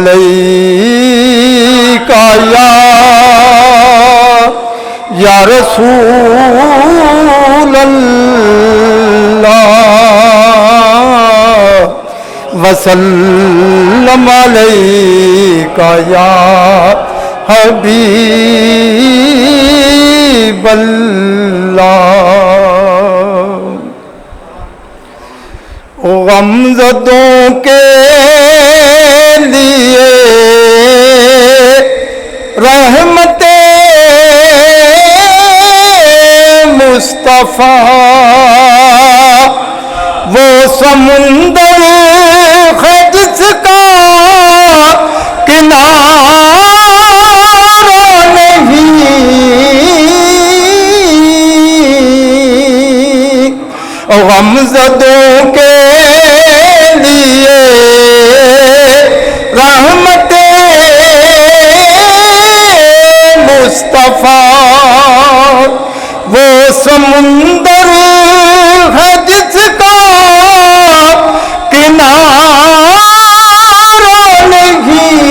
علیکا یا رسول اللہ وسلم علیکا یا حبیب اللہ غمزدوں کے لیے رحمت مصطفیٰ وہ سمندر ہے جس کا کنارہ نہیں غمزدوں کے لیے رحمت مصطفیٰ وہ سمندر ہے جس کا کنارہ نہیں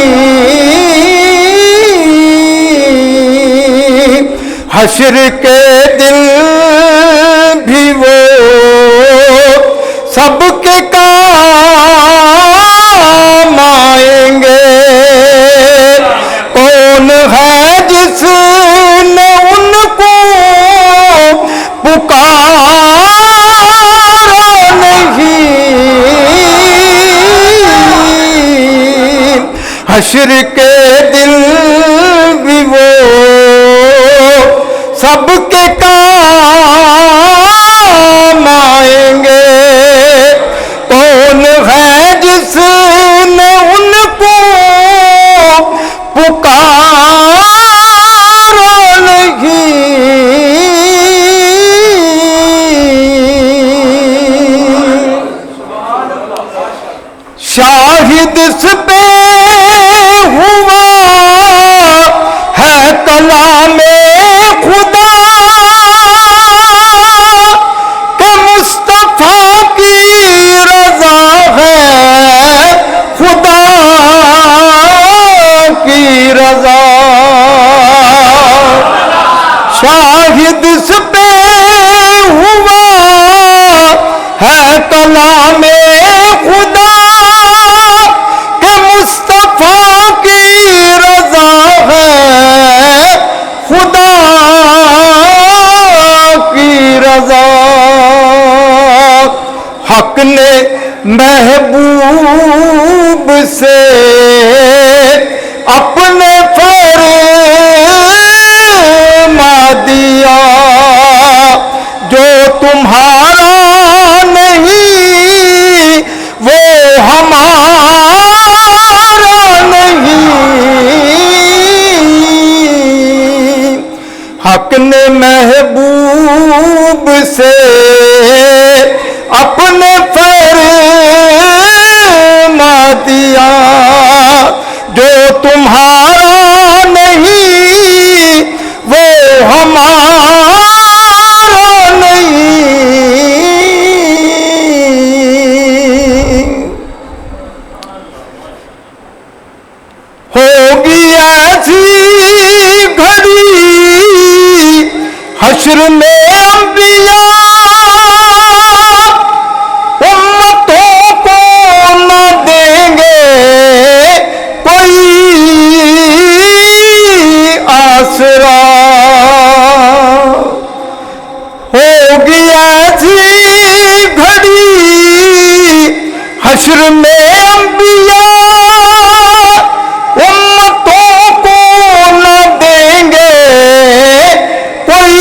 حشر کے دل بھی وہ سب کے کام آئیں گے کون ہے جس نے ان کو پکارا نہیں حشر کے دل بھی وہ سب کے کام آئیں گے کون ہے جس نے ان کو پکارا نہیں شاہد اس پہ ہوا ہے کلام خدا کہ مصطفیٰ کی رضا ہے خدا کی رضا شاہد اس پہ ہوا ہے کلام خدا کہ مصطفیٰ کی رضا ہے خدا کی رضا حق نے محبوب سے اپنے فرما دیا جو تمہارا نہیں وہ ہمارا نہیں حق نے محبوب سے اپنے فرما دیا جو تمہارا نہیں وہ ہمارا نہیں ہوگی ایسی گھڑی حشر میں انبیاء امتوں کو نہ دیں گے کوئی آسرا ہوگی ایسی گھڑی حشر میں انبیاء امتوں کو نہ دیں گے کوئی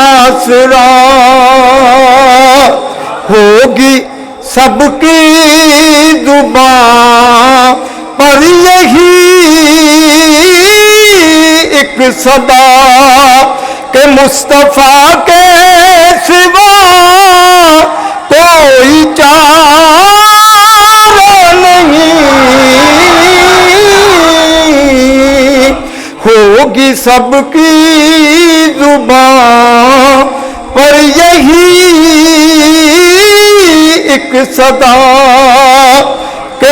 آسرا ہوگی سب کی زبان پر یہی ایک صدا کہ مصطفیٰ کے سوا کوئی چارہ نہیں ہوگی سب کی زبان پر یہی ایک صدا کہ